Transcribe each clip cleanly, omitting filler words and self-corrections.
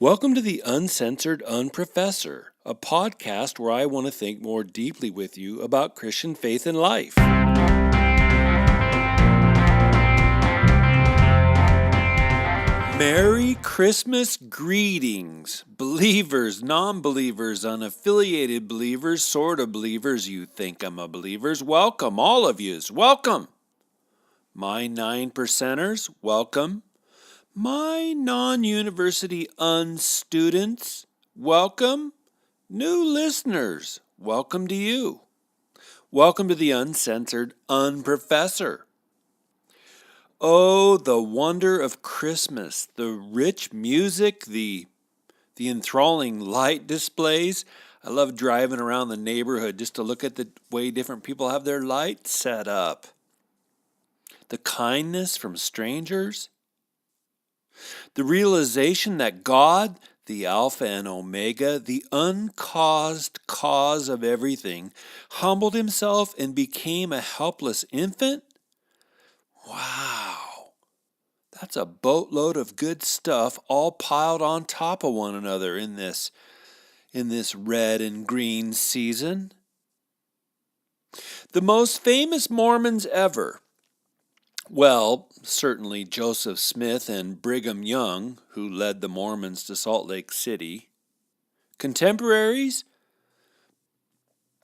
Welcome to the Uncensored Unprofessor, a podcast where I want to think more deeply with you about Christian faith and life. Merry Christmas greetings, believers, non-believers, unaffiliated believers, sort of believers, you think I'm a believers. Welcome, all of yous, welcome. My 9%ers, welcome. My non-university unstudents, welcome. New listeners, welcome to you. Welcome to the Uncensored Unprofessor. Oh, the wonder of Christmas, the rich music, the enthralling light displays. I love driving around the neighborhood just to look at the way different people have their lights set up. The kindness from strangers. The realization that God, the Alpha and Omega, the uncaused cause of everything, humbled himself and became a helpless infant? Wow, that's a boatload of good stuff all piled on top of one another in this red and green season. The most famous Mormons ever. Well, certainly Joseph Smith and Brigham Young, who led the Mormons to Salt Lake City. Contemporaries?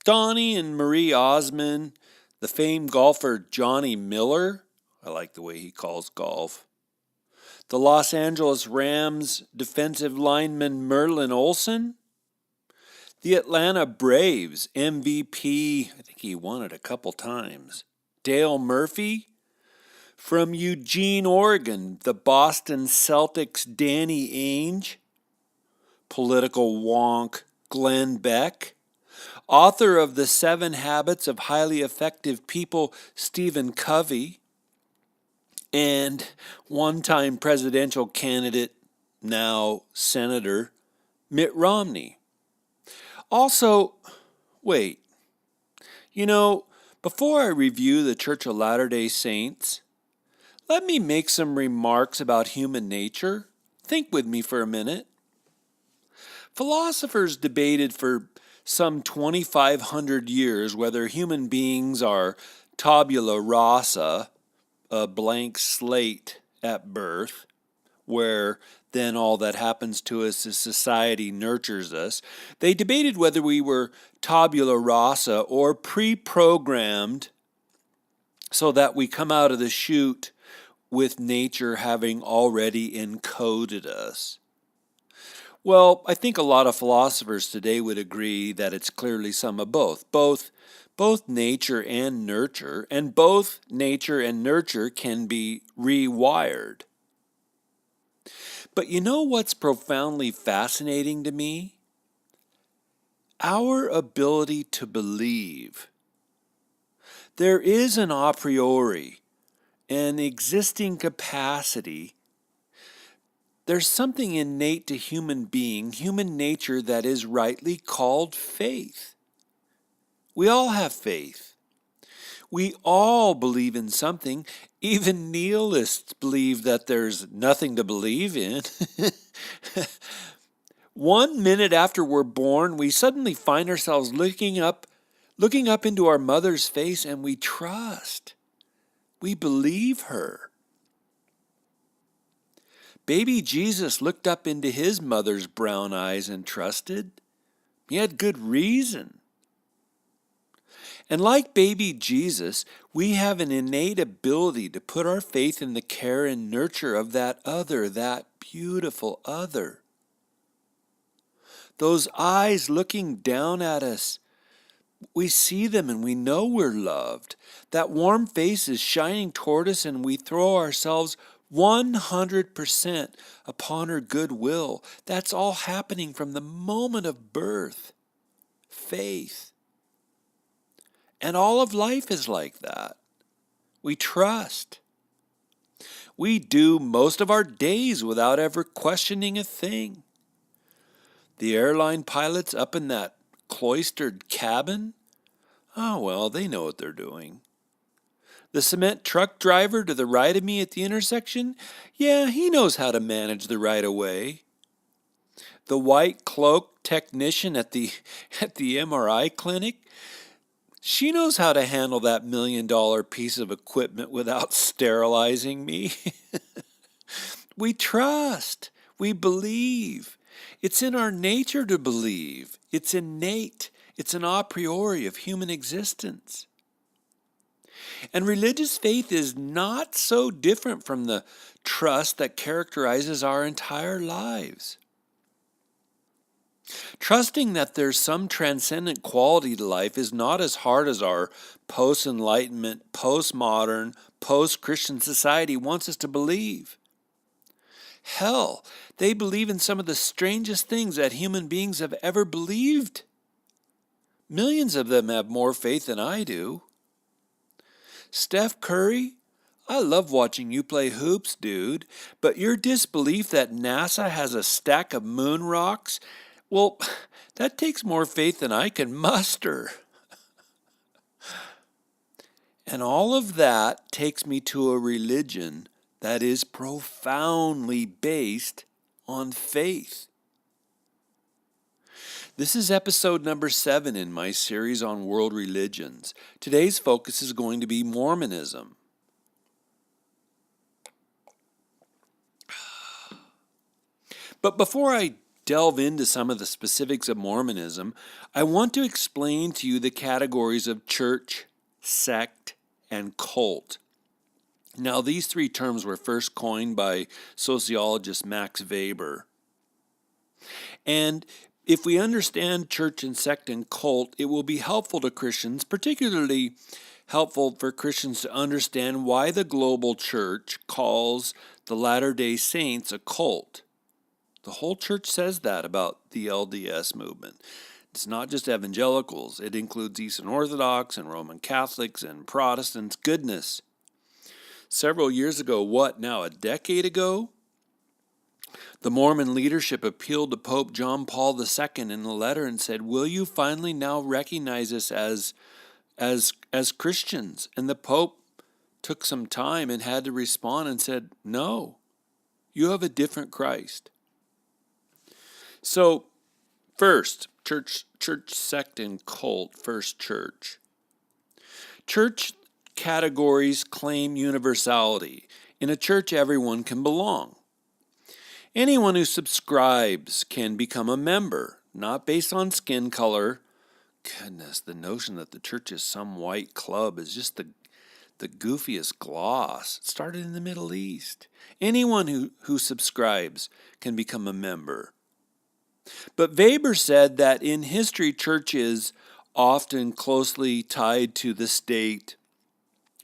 Donnie and Marie Osmond, the famed golfer Johnny Miller. I like the way he calls golf. The Los Angeles Rams defensive lineman Merlin Olsen. The Atlanta Braves MVP, I think he won it a couple times. Dale Murphy. From Eugene, Oregon, the Boston Celtics' Danny Ainge, political wonk Glenn Beck, author of The 7 Habits of Highly Effective People, Stephen Covey, and one-time presidential candidate, now Senator, Mitt Romney. Also, wait, before I review the Church of Latter-day Saints, let me make some remarks about human nature. Think with me for a minute. Philosophers debated for some 2,500 years whether human beings are tabula rasa, a blank slate at birth, where then all that happens to us is society nurtures us. They debated whether we were tabula rasa or pre-programmed so that we come out of the chute with nature having already encoded us. Well, I think a lot of philosophers today would agree that it's clearly some of both. Both nature and nurture, and both nature and nurture can be rewired. But you know what's profoundly fascinating to me? Our ability to believe. There is an a priori, an existing capacity. There's something innate to human being, human nature, that is rightly called faith. We all have faith. We all believe in something. Even nihilists believe that there's nothing to believe in. 1 minute after we're born, we suddenly find ourselves looking up into our mother's face, and we trust. We believe her. Baby Jesus looked up into his mother's brown eyes and trusted. He had good reason. And like baby Jesus, we have an innate ability to put our faith in the care and nurture of that other, that beautiful other. Those eyes looking down at us, we see them and we know we're loved. That warm face is shining toward us, and we throw ourselves 100% upon her goodwill. That's all happening from the moment of birth. Faith. And all of life is like that. We trust. We do most of our days without ever questioning a thing. The airline pilots up in that cloistered cabin? Oh, well, they know what they're doing. The cement truck driver to the right of me at the intersection? Yeah, he knows how to manage the right of way. the white cloak technician at the MRI clinic, she knows how to handle that $1 million piece of equipment without sterilizing me. We trust. We believe. It's in our nature to believe. It's innate. It's an a priori of human existence. And religious faith is not so different from the trust that characterizes our entire lives. Trusting that there's some transcendent quality to life is not as hard as our post-Enlightenment, postmodern, post-Christian society wants us to believe. Hell, they believe in some of the strangest things that human beings have ever believed. Millions of them have more faith than I do. Steph Curry, I love watching you play hoops, dude, but your disbelief that NASA has a stack of moon rocks, well, that takes more faith than I can muster. And all of that takes me to a religion that is profoundly based on faith. This is episode number 7 in my series on world religions. Today's focus is going to be Mormonism. But before I delve into some of the specifics of Mormonism, I want to explain to you the categories of church, sect, and cult. Now, these 3 terms were first coined by sociologist Max Weber. And if we understand church and sect and cult, it will be helpful to Christians, particularly helpful for Christians to understand why the global church calls the Latter-day Saints a cult. The whole church says that about the LDS movement. It's not just evangelicals. It includes Eastern Orthodox and Roman Catholics and Protestants. Goodness. Several years ago, a decade ago, the Mormon leadership appealed to Pope John Paul II in a letter and said, will you finally now recognize us as Christians? And the Pope took some time and had to respond and said, no, you have a different Christ. So, first, church, sect, and cult. First, church. Church categories claim universality. In a church, everyone can belong. Anyone who subscribes can become a member, not based on skin color. Goodness, the notion that the church is some white club is just the goofiest gloss. It started in the Middle East. Anyone who subscribes can become a member. But Weber said that in history, church is often closely tied to the state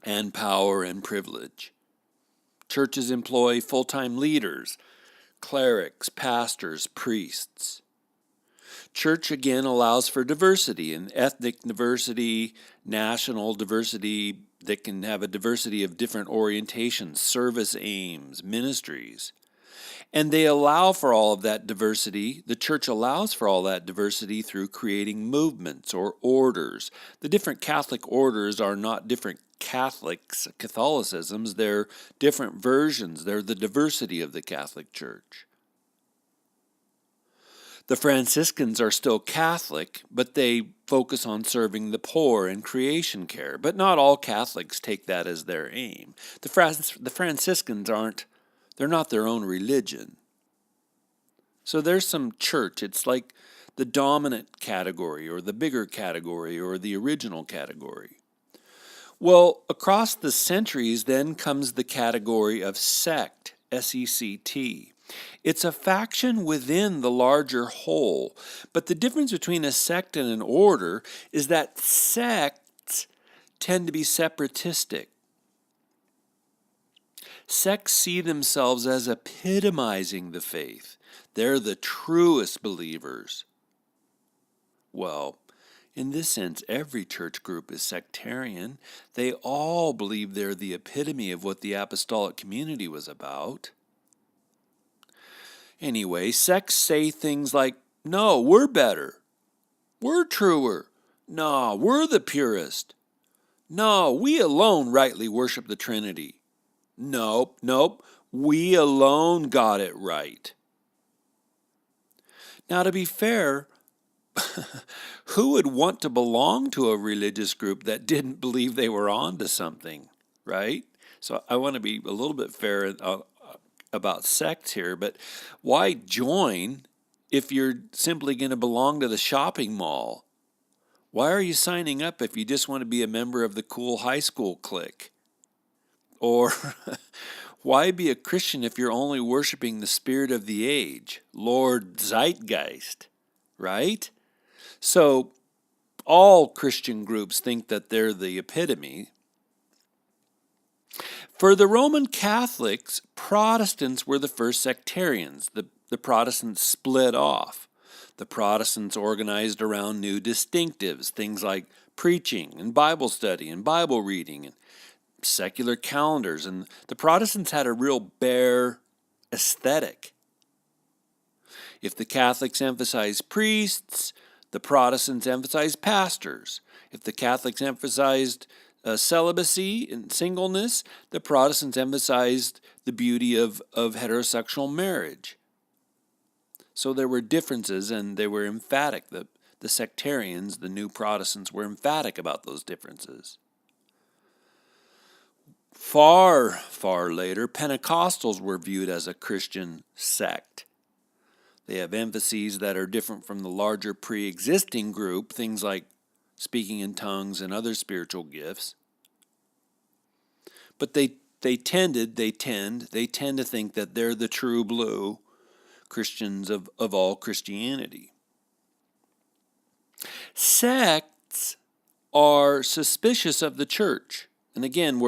and power and privilege. Churches employ full-time leaders, clerics, pastors, priests. Church, again, allows for diversity, and ethnic diversity, national diversity. They can have a diversity of different orientations, service aims, ministries. And they allow for all of that diversity. The church allows for all that diversity through creating movements or orders. The different Catholic orders are not different Catholicisms. They're different versions. They're the diversity of the Catholic Church. The Franciscans are still Catholic, but they focus on serving the poor and creation care. But not all Catholics take that as their aim. The Franciscans they're not their own religion. So there's some church. It's like the dominant category or the bigger category or the original category. Well, across the centuries then comes the category of sect, S-E-C-T. It's a faction within the larger whole. But the difference between a sect and an order is that sects tend to be separatistic. Sects see themselves as epitomizing the faith. They're the truest believers. Well, in this sense, every church group is sectarian. They all believe they're the epitome of what the apostolic community was about. Anyway, sects say things like, no, we're better. We're truer. No, we're the purest. No, we alone rightly worship the Trinity. Nope, we alone got it right. Now, to be fair, who would want to belong to a religious group that didn't believe they were on to something, right? So I want to be a little bit fair about sects here, but why join if you're simply going to belong to the shopping mall? Why are you signing up if you just want to be a member of the cool high school clique? Or why be a Christian if you're only worshiping the spirit of the age, Lord Zeitgeist, right? So all Christian groups think that they're the epitome. For the Roman Catholics, Protestants were the first sectarians. The Protestants split off. The Protestants organized around new distinctives, things like preaching and Bible study and Bible reading and secular calendars. And the Protestants had a real bare aesthetic. If the Catholics emphasized priests, the Protestants emphasized pastors. If the Catholics emphasized celibacy and singleness, the Protestants emphasized the beauty of heterosexual marriage. So there were differences, and they were emphatic. The sectarians, the new Protestants, were emphatic about those differences. Far, far later, Pentecostals were viewed as a Christian sect. They have emphases that are different from the larger pre-existing group, things like speaking in tongues and other spiritual gifts. But they tend to think that they're the true blue Christians of all Christianity. Sects are suspicious of the church. And again,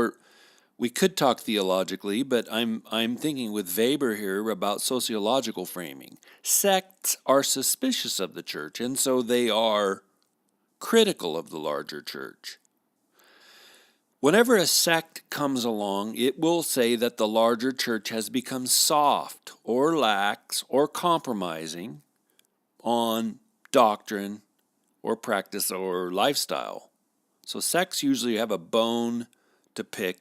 we could talk theologically, but I'm thinking with Weber here about sociological framing. Sects are suspicious of the church, and so they are critical of the larger church. Whenever a sect comes along, it will say that the larger church has become soft or lax or compromising on doctrine or practice or lifestyle. So sects usually have a bone to pick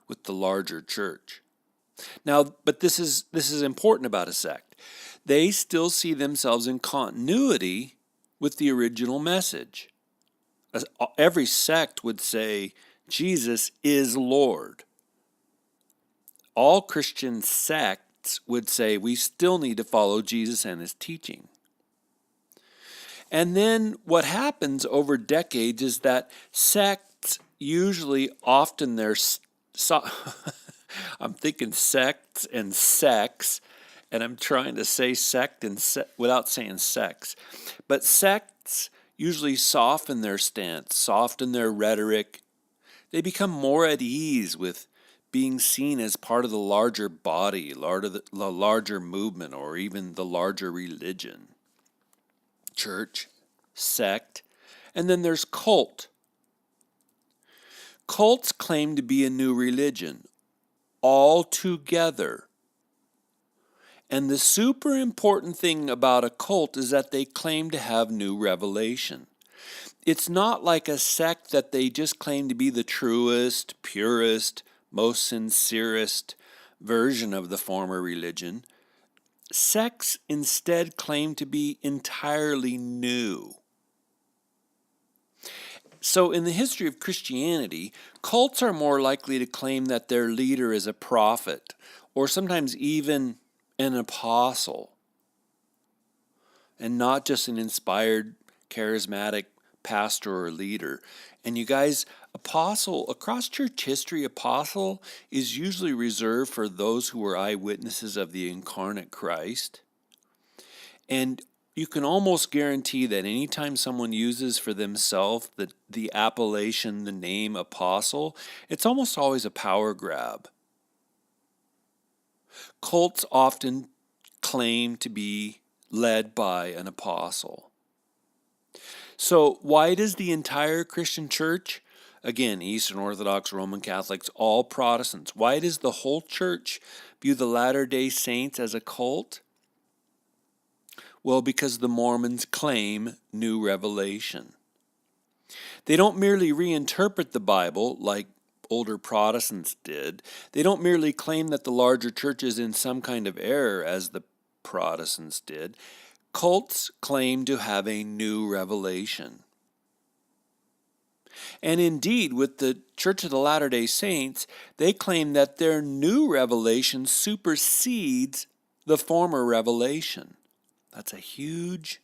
with the larger church. Now, but this is important about a sect. They still see themselves in continuity with the original message. Every sect would say Jesus is Lord. All Christian sects would say we still need to follow Jesus and his teaching. And then what happens over decades is that sects usually often they're I'm thinking sects and sex, and I'm trying to say sect and without saying sex. But sects usually soften their stance, soften their rhetoric. They become more at ease with being seen as part of the larger body, the larger movement, or even the larger religion. Church, sect, and then there's cult. Cults claim to be a new religion, all together. And the super important thing about a cult is that they claim to have new revelation. It's not like a sect that they just claim to be the truest, purest, most sincerest version of the former religion. Sects instead claim to be entirely new. So in the history of Christianity, cults are more likely to claim that their leader is a prophet, or sometimes even an apostle, and not just an inspired, charismatic pastor or leader. And you guys, apostle, across church history, apostle is usually reserved for those who were eyewitnesses of the incarnate Christ. And you can almost guarantee that anytime someone uses for themselves the appellation, the name apostle, it's almost always a power grab. Cults often claim to be led by an apostle. So why does the entire Christian church, again, Eastern Orthodox, Roman Catholics, all Protestants, why does the whole church view the Latter-day Saints as a cult? Well, because the Mormons claim new revelation. They don't merely reinterpret the Bible like older Protestants did. They don't merely claim that the larger church is in some kind of error as the Protestants did. cults claim to have a new revelation. And indeed, with the Church of the Latter-day Saints, they claim that their new revelation supersedes the former revelation. That's a huge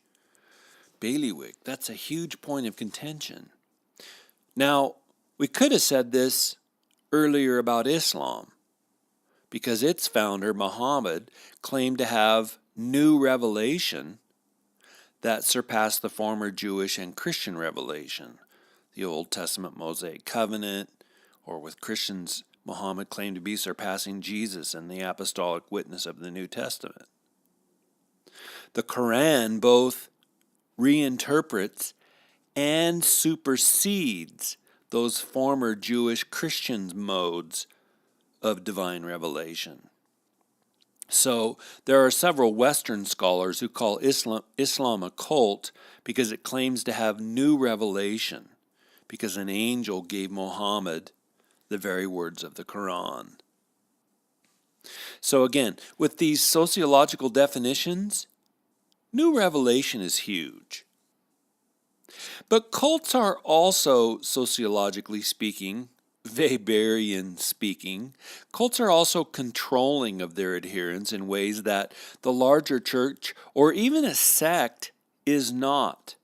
bailiwick. That's a huge point of contention. Now, we could have said this earlier about Islam, because its founder, Muhammad, claimed to have new revelation that surpassed the former Jewish and Christian revelation. The Old Testament Mosaic Covenant, or with Christians, Muhammad claimed to be surpassing Jesus and the apostolic witness of the New Testament. The Quran both reinterprets and supersedes those former Jewish Christian modes of divine revelation. So there are several Western scholars who call Islam a cult because it claims to have new revelation, because an angel gave Muhammad the very words of the Quran. So again, with these sociological definitions, new revelation is huge. But cults are also, sociologically speaking, Weberian speaking, cults are also controlling of their adherents in ways that the larger church or even a sect is not.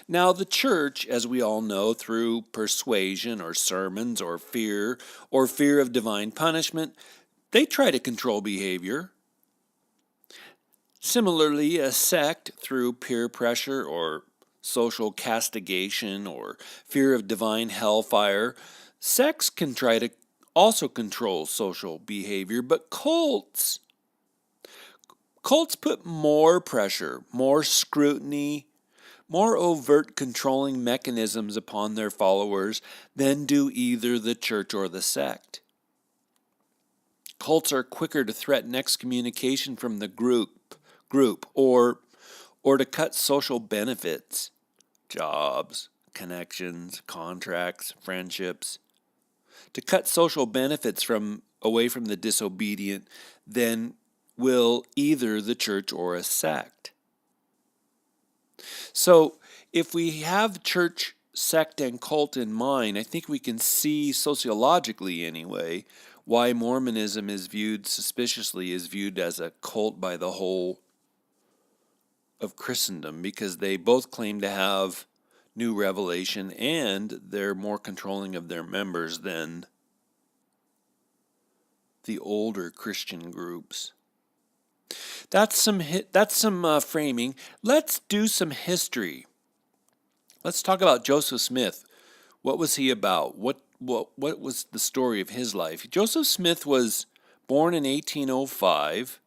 Now, the church, as we all know, through persuasion or sermons or fear of divine punishment, they try to control behavior. Similarly, a sect, through peer pressure or social castigation or fear of divine hellfire, sects can try to also control social behavior, but cults put more pressure, more scrutiny, more overt controlling mechanisms upon their followers than do either the church or the sect. Cults are quicker to threaten excommunication from the group or to cut social benefits, jobs, connections, contracts, friendships, to cut social benefits away from the disobedient than will either the church or a sect. So if we have church, sect, and cult in mind, I think we can see, sociologically anyway, why Mormonism is viewed as a cult by the whole of Christendom, because they both claim to have new revelation and they're more controlling of their members than the older Christian groups. That's some framing. Let's do some history. Let's talk about Joseph Smith. What was he about? What was the story of his life? Joseph Smith was born in 1805.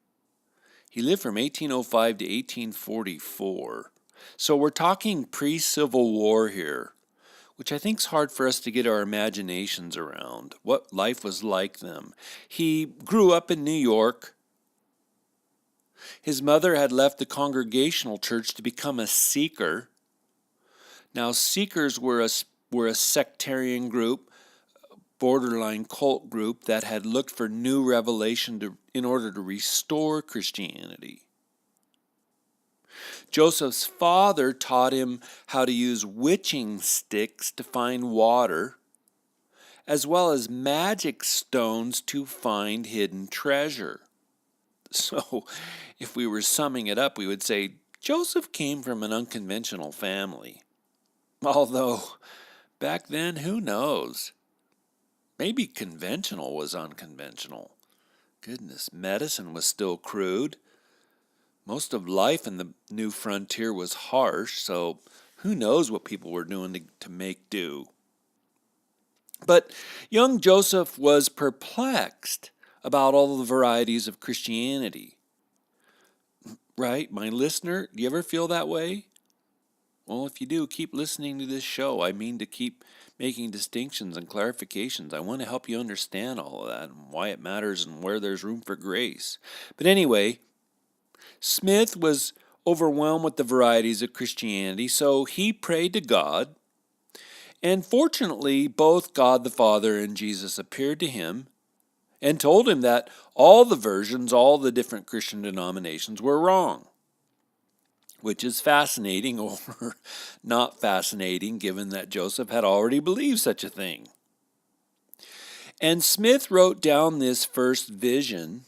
He lived from 1805 to 1844. So we're talking pre-Civil War here, which I think is hard for us to get our imaginations around, what life was like then. He grew up in New York. His mother had left the Congregational Church to become a seeker. Now, seekers were a sectarian group, borderline cult group that had looked for new revelation in order to restore Christianity. Joseph's father taught him how to use witching sticks to find water, as well as magic stones to find hidden treasure. So, if we were summing it up, we would say Joseph came from an unconventional family. Although, back then, who knows? Maybe conventional was unconventional. Goodness, medicine was still crude. Most of life in the new frontier was harsh, so who knows what people were doing to make do. But young Joseph was perplexed about all the varieties of Christianity. Right, my listener, do you ever feel that way? Well, if you do, keep listening to this show. I mean to keep making distinctions and clarifications. I want to help you understand all of that and why it matters and where there's room for grace. But anyway, Smith was overwhelmed with the varieties of Christianity, so he prayed to God. And fortunately, both God the Father and Jesus appeared to him and told him that all the versions, all the different Christian denominations were wrong, which is fascinating or not fascinating given that Joseph had already believed such a thing. And Smith wrote down this first vision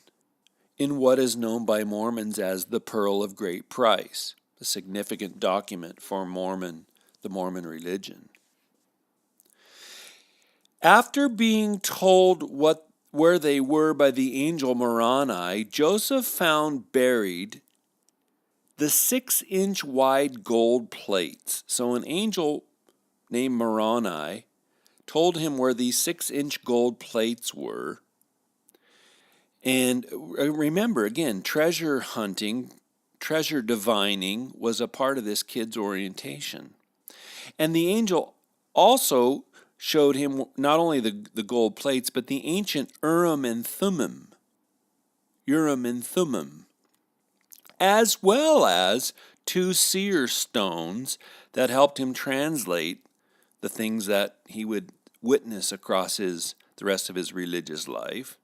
in what is known by Mormons as the Pearl of Great Price, a significant document for the Mormon religion. After being told where they were by the angel Moroni, Joseph found buried the 6-inch wide gold plates. So an angel named Moroni told him where these 6-inch gold plates were. And remember, again, treasure hunting, treasure divining was a part of this kid's orientation. And the angel also showed him not only the gold plates, but the ancient Urim and Thummim, as well as 2 seer stones that helped him translate the things that he would witness across the rest of his religious life.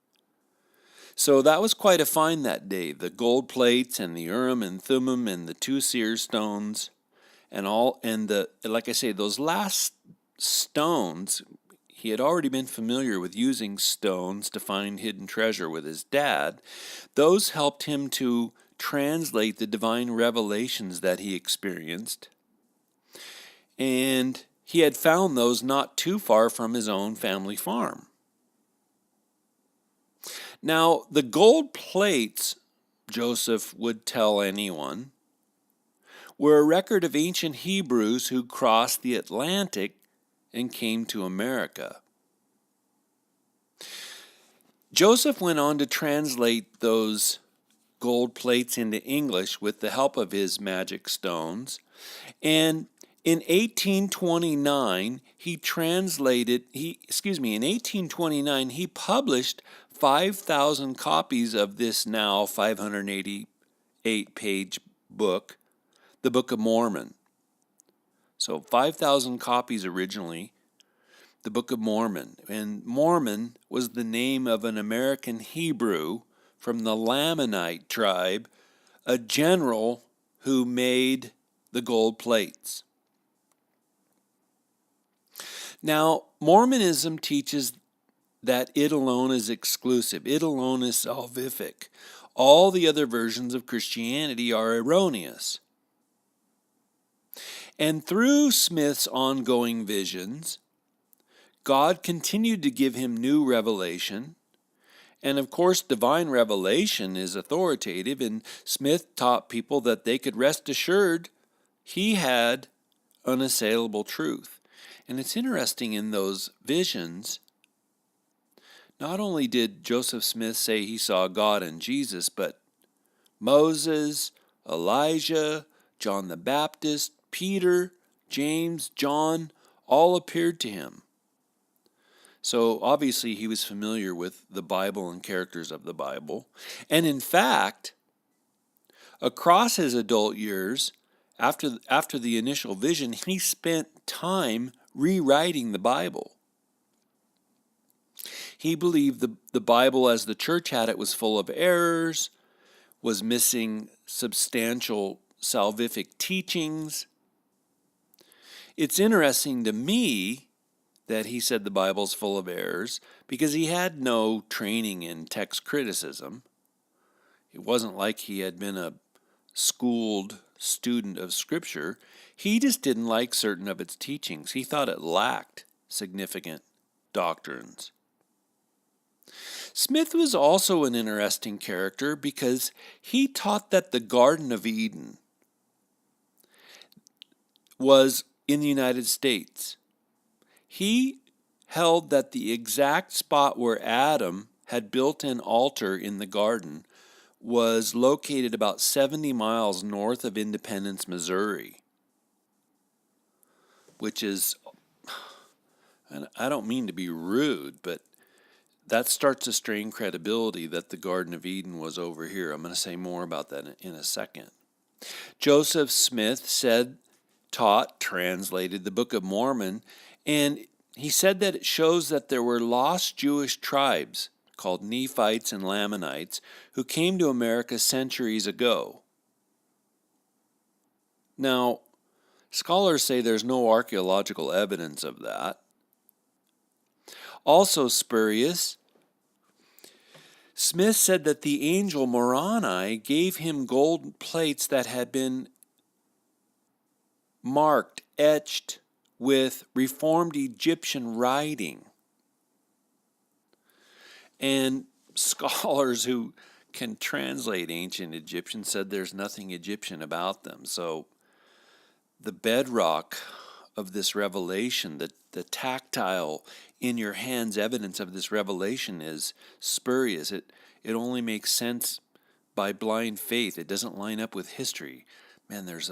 So that was quite a find that day, the gold plates and the Urim and Thummim and the 2 seer stones and like I say, those last stones, he had already been familiar with using stones to find hidden treasure with his dad. Those helped him to translate the divine revelations that he experienced. And he had found those not too far from his own family farm. Now, the gold plates, Joseph would tell anyone, were a record of ancient Hebrews who crossed the Atlantic and came to America. Joseph went on to translate those gold plates into English with the help of his magic stones, and in 1829 he published 5,000 copies of this now 588-page book, the Book of Mormon. So 5,000 copies originally, the Book of Mormon. And Mormon was the name of an American Hebrew from the Lamanite tribe, a general who made the gold plates. Now, Mormonism teaches that it alone is exclusive. It alone is salvific. All the other versions of Christianity are erroneous. And through Smith's ongoing visions, God continued to give him new revelation. And of course, divine revelation is authoritative, and Smith taught people that they could rest assured he had unassailable truth. And it's interesting, in those visions, not only did Joseph Smith say he saw God and Jesus, but Moses, Elijah, John the Baptist, Peter, James, John, all appeared to him. So obviously he was familiar with the Bible and characters of the Bible. And in fact, across his adult years, after the initial vision, he spent time rewriting the Bible. He believed the Bible as the church had it was full of errors, was missing substantial salvific teachings. It's interesting to me that he said the Bible's full of errors because he had no training in text criticism. It wasn't like he had been a schooled student of Scripture. He just didn't like certain of its teachings. He thought it lacked significant doctrines. Smith was also an interesting character because he taught that the Garden of Eden was in the United States. He held that the exact spot where Adam had built an altar in the garden was located about 70 miles north of Independence, Missouri, which is, and I don't mean to be rude, but that starts to strain credibility that the Garden of Eden was over here. I'm going to say more about that in a second. Joseph Smith translated the Book of Mormon, and he said that it shows that there were lost Jewish tribes called Nephites and Lamanites who came to America centuries ago. Now, scholars say there's no archaeological evidence of that. Also spurious, Smith said that the angel Moroni gave him gold plates that had been marked, etched with Reformed Egyptian writing. And scholars who can translate ancient Egyptian said there's nothing Egyptian about them. So the bedrock of this revelation, the tactile in your hands evidence of this revelation is spurious. It only makes sense by blind faith. It doesn't line up with history. Man, there's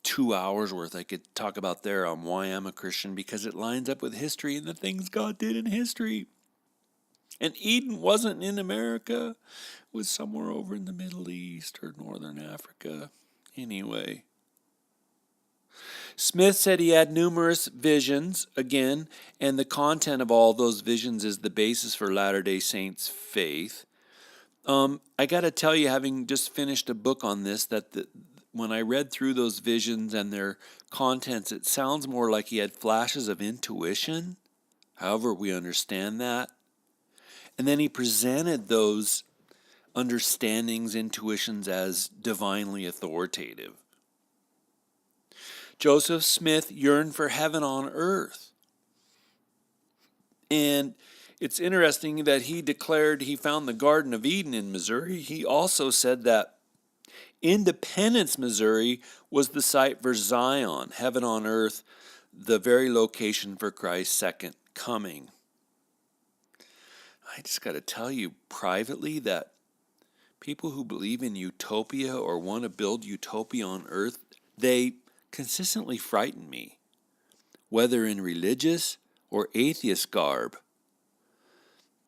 2 hours worth I could talk about there on why I'm a Christian, because it lines up with history and the things God did in history. And Eden wasn't in America. It was somewhere over in the Middle East or Northern Africa. Anyway, Smith said he had numerous visions, again, and the content of all those visions is the basis for Latter-day Saints' faith. I got to tell you, having just finished a book on this, that when I read through those visions and their contents, it sounds more like he had flashes of intuition, however we understand that. And then he presented those understandings, intuitions as divinely authoritative. Joseph Smith yearned for heaven on earth. And it's interesting that he declared he found the Garden of Eden in Missouri. He also said that Independence, Missouri was the site for Zion, heaven on earth, the very location for Christ's second coming. I just got to tell you privately that people who believe in utopia or want to build utopia on earth, they consistently frighten me, whether in religious or atheist garb,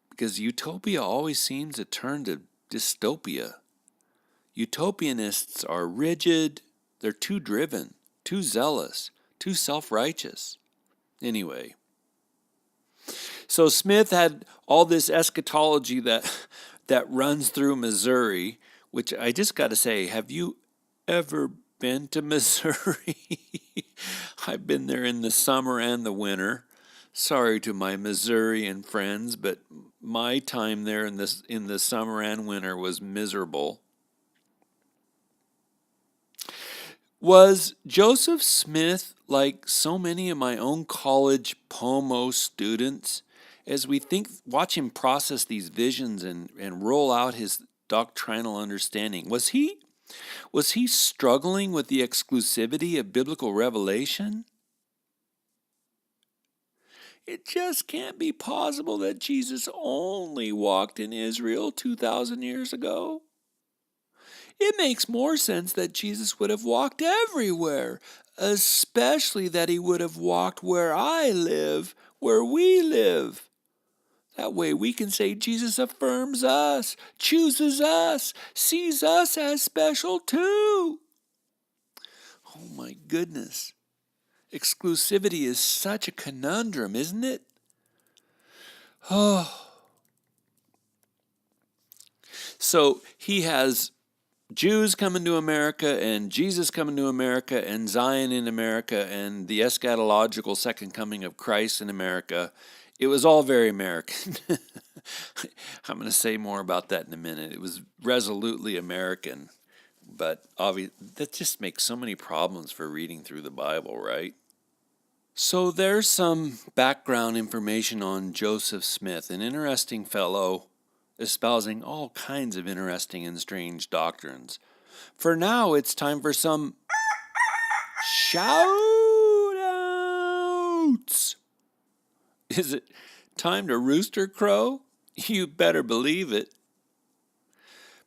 because utopia always seems to turn to dystopia. Utopianists are rigid, they're too driven, too zealous, too self-righteous. Anyway, so Smith had all this eschatology that runs through Missouri, which I just got to say, have you ever been to Missouri? I've been there in the summer and the winter. Sorry to my Missourian friends, but my time there in the summer and winter was miserable. Was Joseph Smith like so many of my own college POMO students? As we watch him process these visions and roll out his doctrinal understanding, was he struggling with the exclusivity of biblical revelation? It just can't be possible that Jesus only walked in Israel 2,000 years ago. It makes more sense that Jesus would have walked everywhere, especially that he would have walked where I live, where we live. That way we can say Jesus affirms us, chooses us, sees us as special too. Oh my goodness. Exclusivity is such a conundrum, isn't it? Oh. So he has Jews coming to America and Jesus coming to America and Zion in America and the eschatological second coming of Christ in America. It was all very American. I'm going to say more about that in a minute. It was resolutely American, but obviously that just makes so many problems for reading through the Bible, right? So there's some background information on Joseph Smith, an interesting fellow espousing all kinds of interesting and strange doctrines. For now, it's time for some shout-outs. Is it time to rooster crow? You better believe it.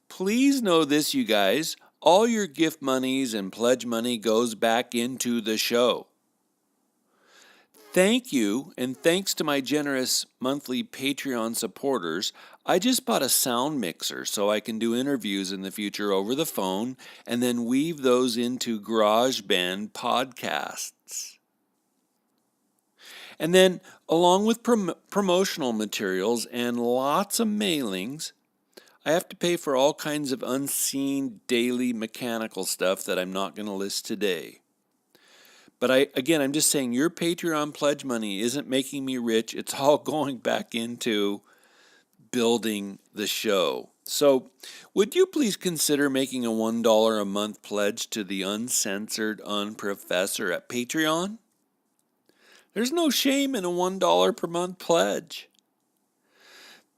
Please know this, you guys. All your gift monies and pledge money goes back into the show. Thank you, and thanks to my generous monthly Patreon supporters, I just bought a sound mixer so I can do interviews in the future over the phone and then weave those into GarageBand podcasts. And then, along with promotional materials and lots of mailings, I have to pay for all kinds of unseen daily mechanical stuff that I'm not going to list today. But I'm just saying your Patreon pledge money isn't making me rich. It's all going back into building the show. So would you please consider making a $1 a month pledge to the Uncensored Unprofessor at Patreon? There's no shame in a $1 per month pledge.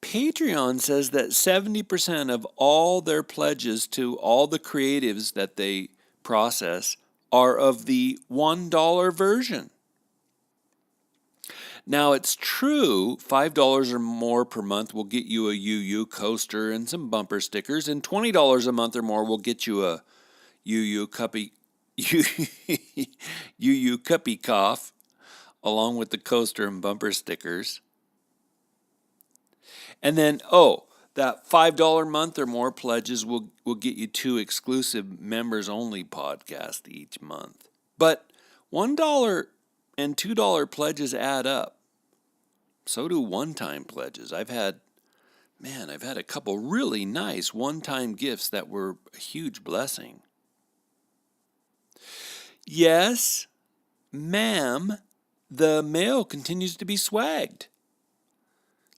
Patreon says that 70% of all their pledges to all the creatives that they process are of the $1 version. Now, it's true, $5 or more per month will get you a UU coaster and some bumper stickers, and $20 a month or more will get you a UU cuppy cough, along with the coaster and bumper stickers. And then, that $5 month or more pledges will get you 2 exclusive members-only podcasts each month. But $1 and $2 pledges add up. So do one-time pledges. I've had a couple really nice one-time gifts that were a huge blessing. Yes, ma'am, the mail continues to be swagged.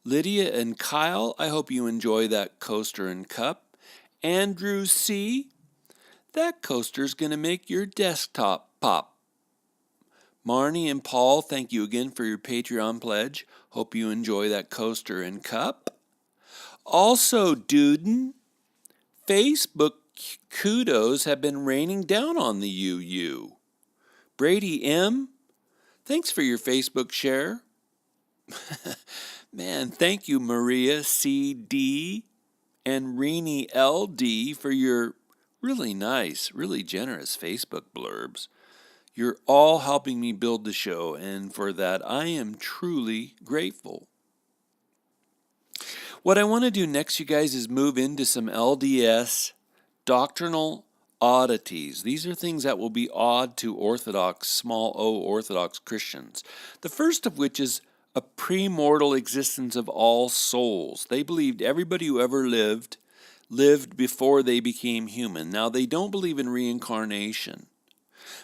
Lydia and Kyle, I hope you enjoy that coaster and cup. Andrew C., that coaster's going to make your desktop pop. Marnie and Paul, thank you again for your Patreon pledge. Hope you enjoy that coaster and cup. Also, Duden, Facebook kudos have been raining down on the UU. Brady M., thanks for your Facebook share. Man, thank you, Maria C.D. and Rini L.D. for your really nice, really generous Facebook blurbs. You're all helping me build the show, and for that, I am truly grateful. What I want to do next, you guys, is move into some LDS doctrinal oddities. These are things that will be odd to Orthodox, small o Orthodox Christians. The first of which is a premortal existence of all souls. They believed everybody who ever lived before they became human. Now, they don't believe in reincarnation,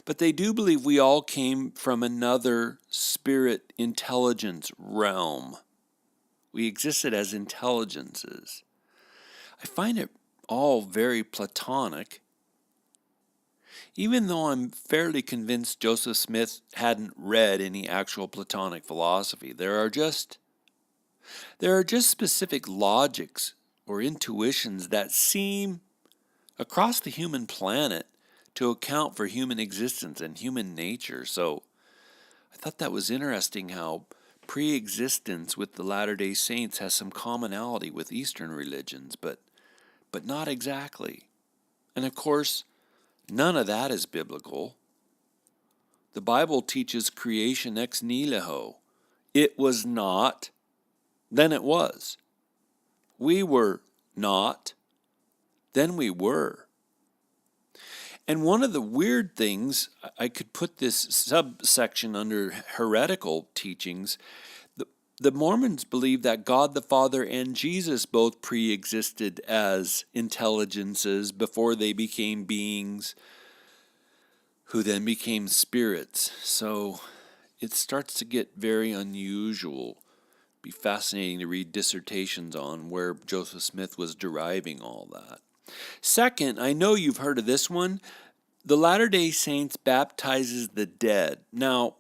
but they do believe we all came from another spirit intelligence realm. We existed as intelligences. I find it all very Platonic, even though I'm fairly convinced Joseph Smith hadn't read any actual Platonic philosophy. There are just specific logics or intuitions that seem across the human planet to account for human existence and human nature. So I thought that was interesting how pre-existence with the Latter-day Saints has some commonality with Eastern religions, but not exactly. And of course, none of that is biblical. The Bible teaches creation ex nihilo. It was not, then it was. We were not, then we were. And one of the weird things, I could put this subsection under heretical teachings. The Mormons believe that God the Father and Jesus both pre-existed as intelligences before they became beings who then became spirits. So it starts to get very unusual. Be fascinating to read dissertations on where Joseph Smith was deriving all that. Second, I know you've heard of this one. The Latter-day Saints baptizes the dead. Now,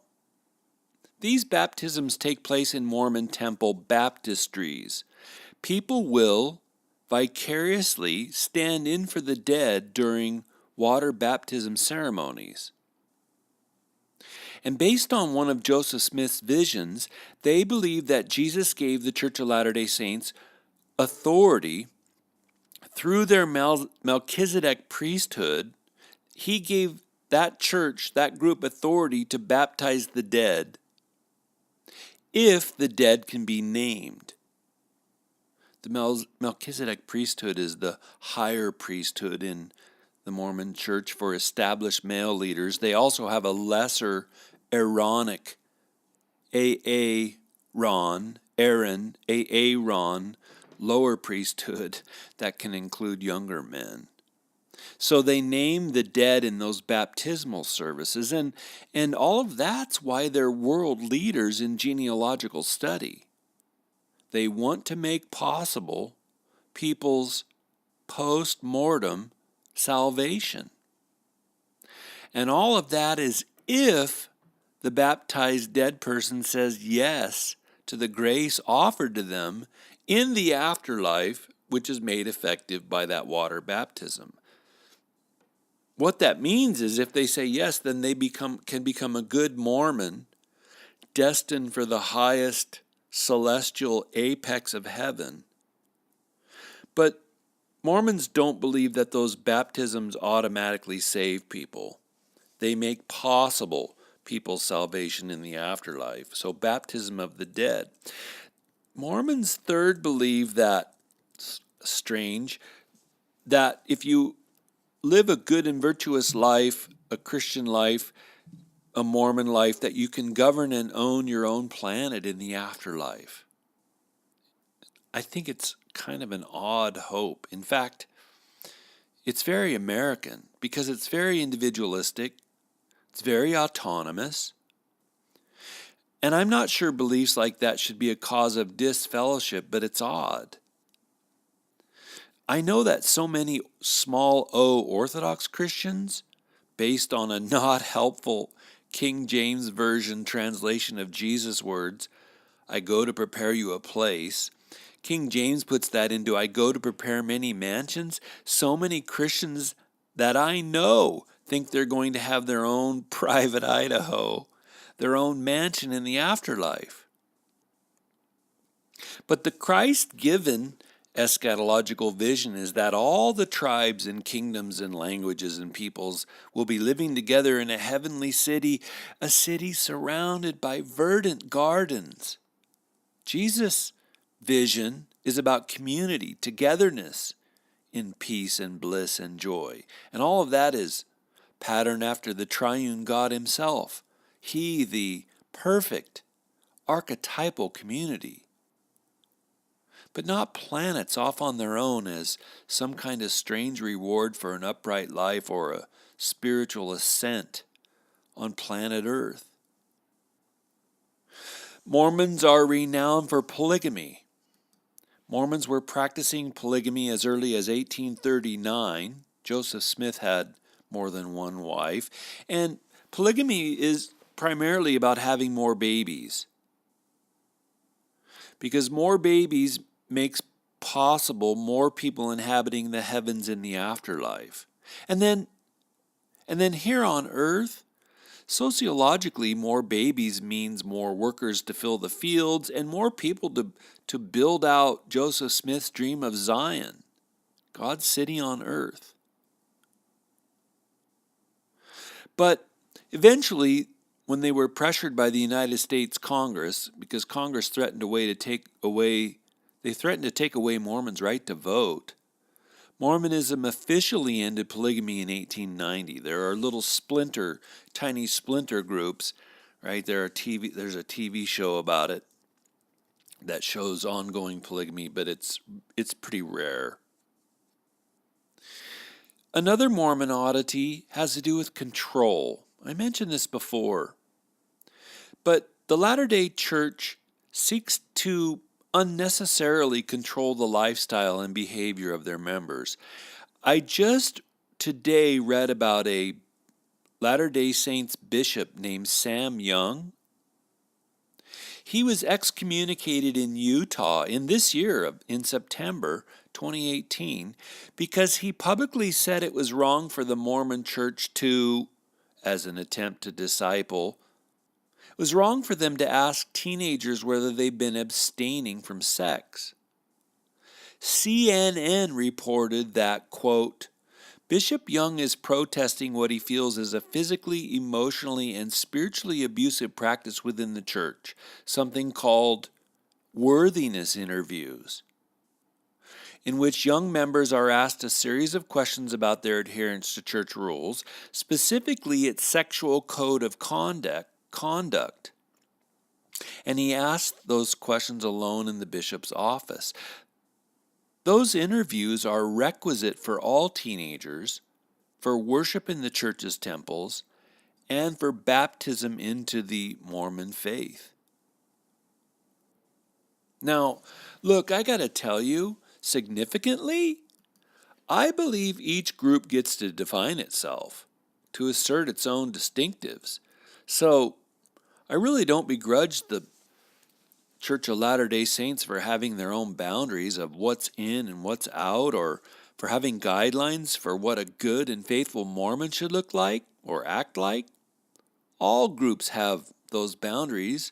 these baptisms take place in Mormon temple baptistries. People will vicariously stand in for the dead during water baptism ceremonies. And based on one of Joseph Smith's visions, they believe that Jesus gave the Church of Latter-day Saints authority through their Melchizedek priesthood. He gave that church, that group, authority to baptize the dead if the dead can be named. The Melchizedek priesthood is the higher priesthood in the Mormon Church for established male leaders. They also have a lesser Aaronic Aaron, lower priesthood that can include younger men. So they name the dead in those baptismal services, and all of that's why they're world leaders in genealogical study. They want to make possible people's post-mortem salvation. And all of that is if the baptized dead person says yes to the grace offered to them in the afterlife, which is made effective by that water baptism. What that means is if they say yes, then they can become a good Mormon, destined for the highest celestial apex of heaven. But Mormons don't believe that those baptisms automatically save people. They make possible people's salvation in the afterlife. So baptism of the dead. Mormons, third, believe that, strange, that if you live a good and virtuous life, a Christian life, a Mormon life, that you can govern and own your own planet in the afterlife. I think it's kind of an odd hope. In fact, it's very American because it's very individualistic, it's very autonomous, and I'm not sure beliefs like that should be a cause of disfellowship, but it's odd. I know that so many small O Orthodox Christians, based on a not helpful King James Version translation of Jesus' words, I go to prepare you a place. King James puts that into, I go to prepare many mansions. So many Christians that I know think they're going to have their own private Idaho, their own mansion in the afterlife. But the Christ-given eschatological vision is that all the tribes and kingdoms and languages and peoples will be living together in a heavenly city, a city surrounded by verdant gardens. Jesus' vision is about community, togetherness in peace and bliss and joy. And all of that is patterned after the triune God himself. He, the perfect archetypal community. But not planets off on their own as some kind of strange reward for an upright life or a spiritual ascent on planet Earth. Mormons are renowned for polygamy. Mormons were practicing polygamy as early as 1839. Joseph Smith had more than one wife. And polygamy is primarily about having more babies. Because more babies makes possible more people inhabiting the heavens in the afterlife. And then here on earth, sociologically, more babies means more workers to fill the fields and more people to build out Joseph Smith's dream of Zion, God's city on earth. But eventually, when they were pressured by the United States Congress, because Congress threatened to take away Mormons' right to vote, Mormonism officially ended polygamy in 1890. There are little tiny splinter groups, right? There's a TV show about it that shows ongoing polygamy, but it's pretty rare. Another Mormon oddity has to do with control. I mentioned this before. But the Latter-day Church seeks to unnecessarily control the lifestyle and behavior of their members. I just today read about a Latter-day Saints bishop named Sam Young. He was excommunicated in Utah in this year, in September 2018, because he publicly said it was wrong for the Mormon Church to, as an attempt to disciple, it was wrong for them to ask teenagers whether they've been abstaining from sex. CNN reported that, quote, Bishop Young is protesting what he feels is a physically, emotionally, and spiritually abusive practice within the church, something called worthiness interviews, in which young members are asked a series of questions about their adherence to church rules, specifically its sexual code of conduct. and he asked those questions alone in the bishop's office. Those interviews are requisite for all teenagers, for worship in the church's temples, and for baptism into the Mormon faith. Now, look, I got to tell you, significantly, I believe each group gets to define itself, to assert its own distinctives. So, I really don't begrudge the Church of Latter-day Saints for having their own boundaries of what's in and what's out, or for having guidelines for what a good and faithful Mormon should look like or act like. All groups have those boundaries.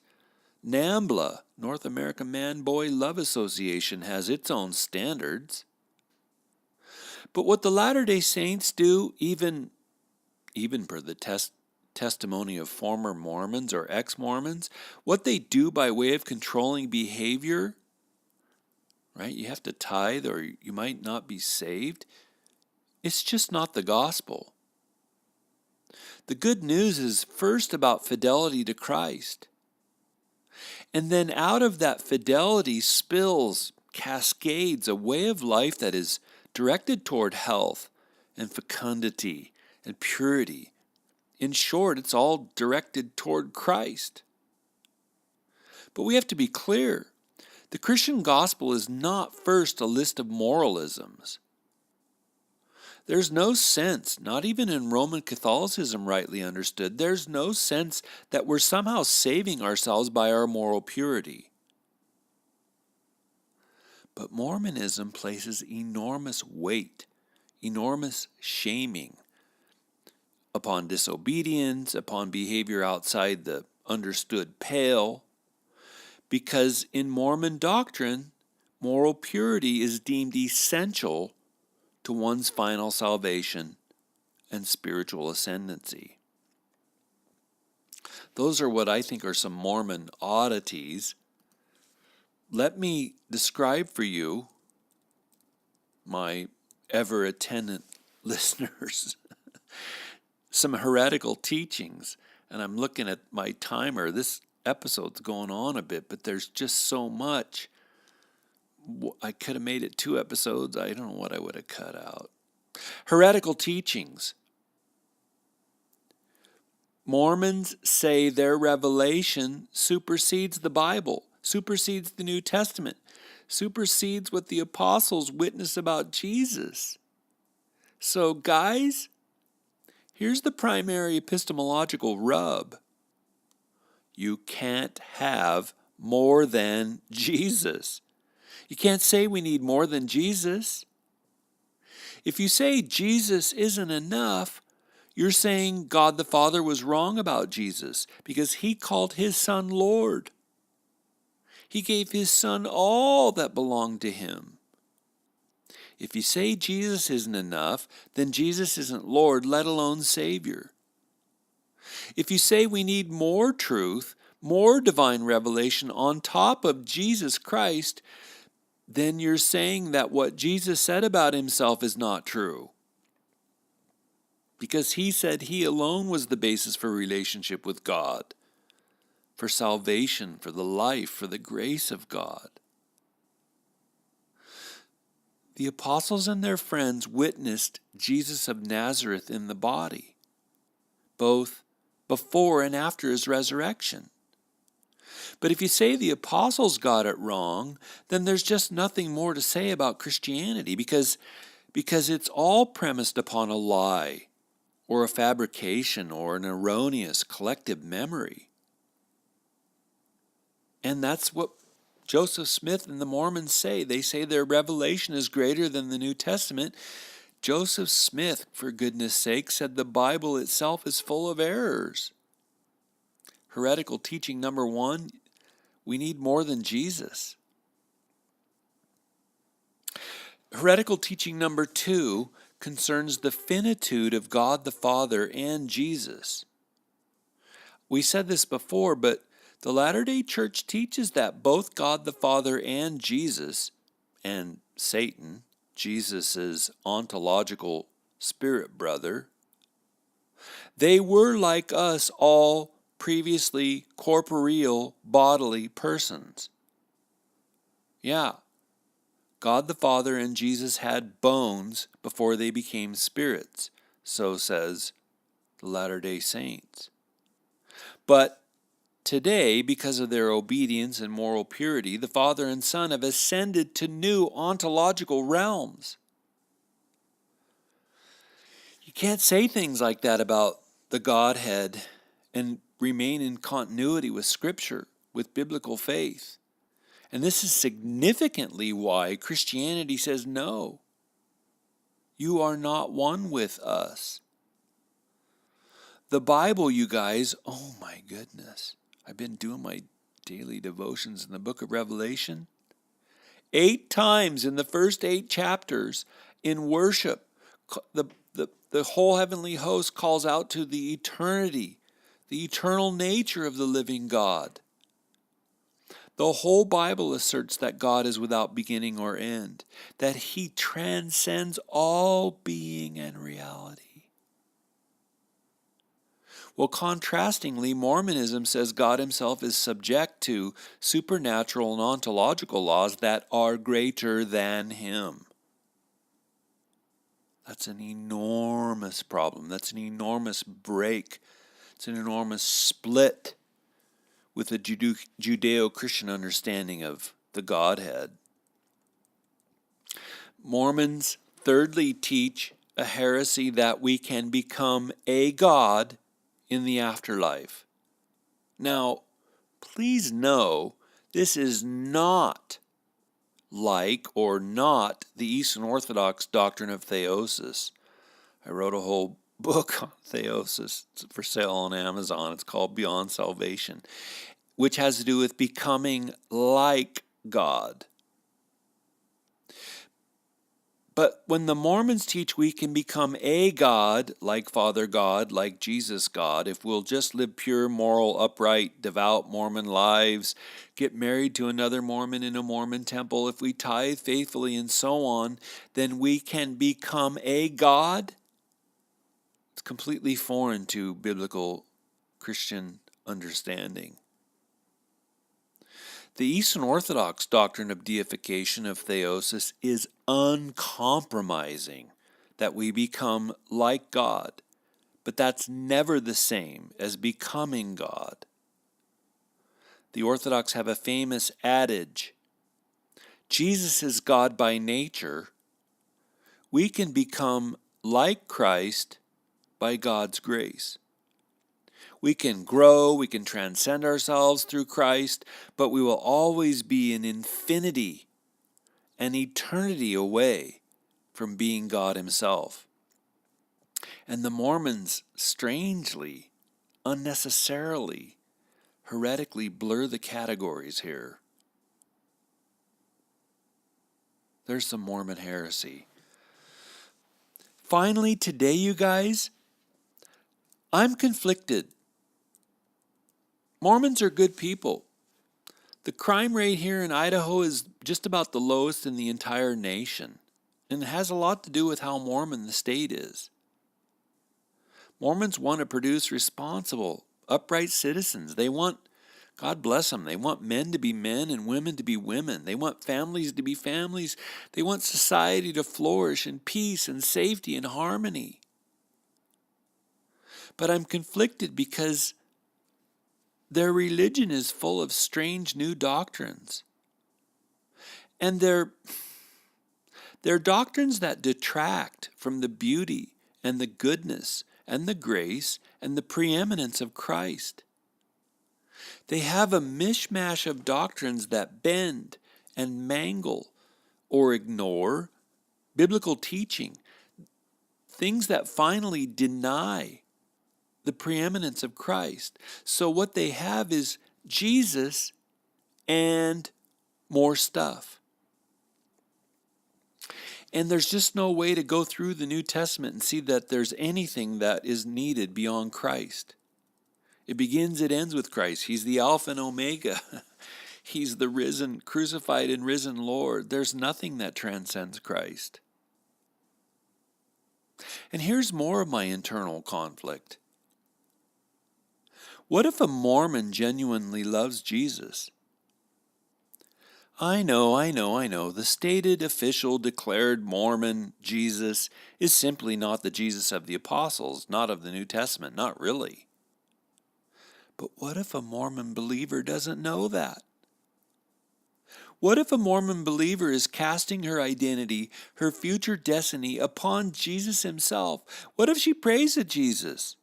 NAMBLA, North American Man-Boy Love Association, has its own standards. But what the Latter-day Saints do, even per the testimony of former Mormons or ex-Mormons, what they do by way of controlling behavior, right? You have to tithe or you might not be saved. It's just not the gospel. The good news is first about fidelity to Christ. And then out of that fidelity cascades a way of life that is directed toward health and fecundity and purity. In short, it's all directed toward Christ. But we have to be clear. The Christian gospel is not first a list of moralisms. There's no sense, not even in Roman Catholicism rightly understood, there's no sense that we're somehow saving ourselves by our moral purity. But Mormonism places enormous weight, enormous shaming upon disobedience, upon behavior outside the understood pale, because in Mormon doctrine, moral purity is deemed essential to one's final salvation and spiritual ascendancy. Those are what I think are some Mormon oddities. Let me describe for you, my ever-attentive listeners, some heretical teachings. And I'm looking at my timer. This episode's going on a bit, but there's just so much. I could have made it 2 episodes. I don't know what I would have cut out. Heretical teachings. Mormons say their revelation supersedes the Bible, supersedes the New Testament, supersedes what the apostles witnessed about Jesus. So, guys, here's the primary epistemological rub. You can't have more than Jesus. You can't say we need more than Jesus. If you say Jesus isn't enough, you're saying God the Father was wrong about Jesus because he called his Son Lord. He gave his Son all that belonged to him. If you say Jesus isn't enough, then Jesus isn't Lord, let alone Savior. If you say we need more truth, more divine revelation on top of Jesus Christ, then you're saying that what Jesus said about himself is not true. Because he said he alone was the basis for relationship with God, for salvation, for the life, for the grace of God. The apostles and their friends witnessed Jesus of Nazareth in the body, both before and after his resurrection. But if you say the apostles got it wrong, then there's just nothing more to say about Christianity because it's all premised upon a lie or a fabrication or an erroneous collective memory. And that's what Joseph Smith and the Mormons say. They say their revelation is greater than the New Testament. Joseph Smith, for goodness sake, said the Bible itself is full of errors. Heretical teaching number 1, we need more than Jesus. Heretical teaching number 2 concerns the finitude of God the Father and Jesus. We said this before, but the Latter-day Church teaches that both God the Father and Jesus, and Satan, Jesus' ontological spirit brother, they were like us all previously corporeal bodily persons. Yeah, God the Father and Jesus had bones before they became spirits, so says the Latter-day Saints. But today, because of their obedience and moral purity, the Father and Son have ascended to new ontological realms. You can't say things like that about the Godhead and remain in continuity with Scripture, with biblical faith. And this is significantly why Christianity says, no, you are not one with us. The Bible, you guys, oh my goodness. I've been doing my daily devotions in the book of Revelation. 8 times in the first 8 chapters in worship, the whole heavenly host calls out to the eternity, the eternal nature of the living God. The whole Bible asserts that God is without beginning or end, that he transcends all being and reality. Well, contrastingly, Mormonism says God himself is subject to supernatural and ontological laws that are greater than him. That's an enormous problem. That's an enormous break. It's an enormous split with the Judeo-Christian understanding of the Godhead. Mormons, thirdly, teach a heresy that we can become a God in the afterlife. Now, please know, this is not like or not the Eastern Orthodox doctrine of theosis. I wrote a whole book on theosis. It's for sale on Amazon. It's called Beyond Salvation, which has to do with becoming like God. But when the Mormons teach we can become a God, like Father God, like Jesus God, if we'll just live pure, moral, upright, devout Mormon lives, get married to another Mormon in a Mormon temple, if we tithe faithfully and so on, then we can become a God. It's completely foreign to biblical Christian understanding. The Eastern Orthodox doctrine of deification, of theosis, is uncompromising, that we become like God, but that's never the same as becoming God. The Orthodox have a famous adage, Jesus is God by nature. We can become like Christ by God's grace. We can grow, we can transcend ourselves through Christ, but we will always be an infinity, an eternity away from being God himself. And the Mormons, strangely, unnecessarily, heretically blur the categories here. There's some Mormon heresy. Finally, today, you guys, I'm conflicted. Mormons are good people. The crime rate here in Idaho is just about the lowest in the entire nation, and it has a lot to do with how Mormon the state is. Mormons want to produce responsible, upright citizens. They want, God bless them, they want men to be men and women to be women. They want families to be families. They want society to flourish in peace and safety and harmony. But I'm conflicted because their religion is full of strange new doctrines. And they're doctrines that detract from the beauty and the goodness and the grace and the preeminence of Christ. They have a mishmash of doctrines that bend and mangle or ignore biblical teaching, things that finally deny the preeminence of Christ. So what they have is Jesus and more stuff. And there's just no way to go through the New Testament and see that there's anything that is needed beyond Christ. It begins, it ends with Christ. He's the Alpha and Omega. He's the risen, crucified and risen Lord. There's nothing that transcends Christ. And here's more of my internal conflict. What if a Mormon genuinely loves Jesus? I know. The stated, official, declared Mormon Jesus is simply not the Jesus of the apostles, not of the New Testament, not really. But what if a Mormon believer doesn't know that? What if a Mormon believer is casting her identity, her future destiny upon Jesus himself? What if she prays to Jesus?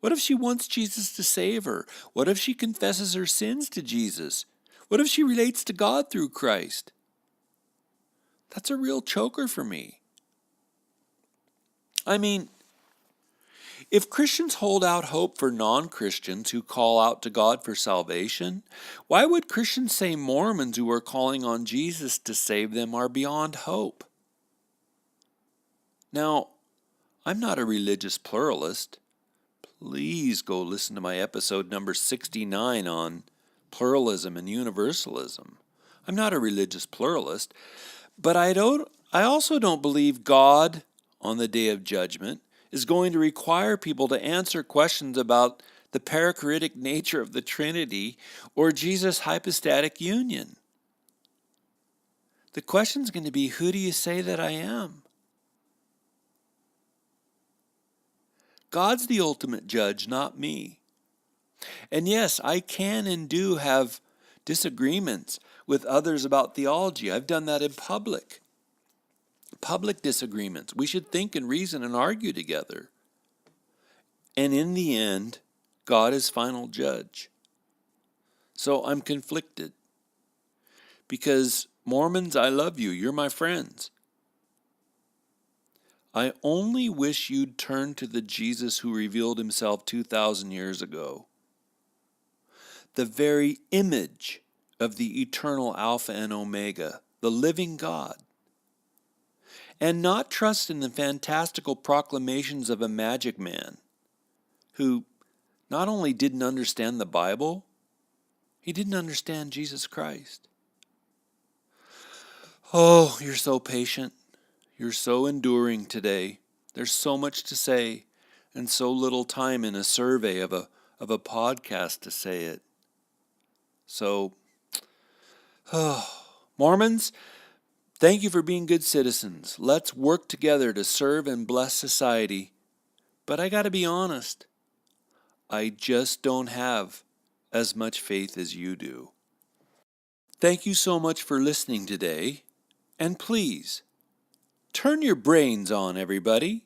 What if she wants Jesus to save her? What if she confesses her sins to Jesus? What if she relates to God through Christ? That's a real choker for me. I mean, if Christians hold out hope for non-Christians who call out to God for salvation, why would Christians say Mormons who are calling on Jesus to save them are beyond hope? Now, I'm not a religious pluralist. Please go listen to my episode number 69 on pluralism and universalism. I'm not a religious pluralist, but I also don't believe God on the day of judgment is going to require people to answer questions about the perichoretic nature of the Trinity or Jesus' hypostatic union. The question's going to be, who do you say that I am? God's the ultimate judge, not me. And yes, I can and do have disagreements with others about theology. I've done that in public disagreements. We should think and reason and argue together. And in the end, God is final judge. So I'm conflicted. Because Mormons, I love you. You're my friends. I only wish you'd turn to the Jesus who revealed himself 2,000 years ago. The very image of the eternal Alpha and Omega, the living God. And not trust in the fantastical proclamations of a magic man who not only didn't understand the Bible, he didn't understand Jesus Christ. Oh, you're so patient. You're so enduring today. There's so much to say and so little time in a survey of a podcast to say it. So, Mormons, thank you for being good citizens. Let's work together to serve and bless society. But I got to be honest, I just don't have as much faith as you do. Thank you so much for listening today. And please, turn your brains on, everybody.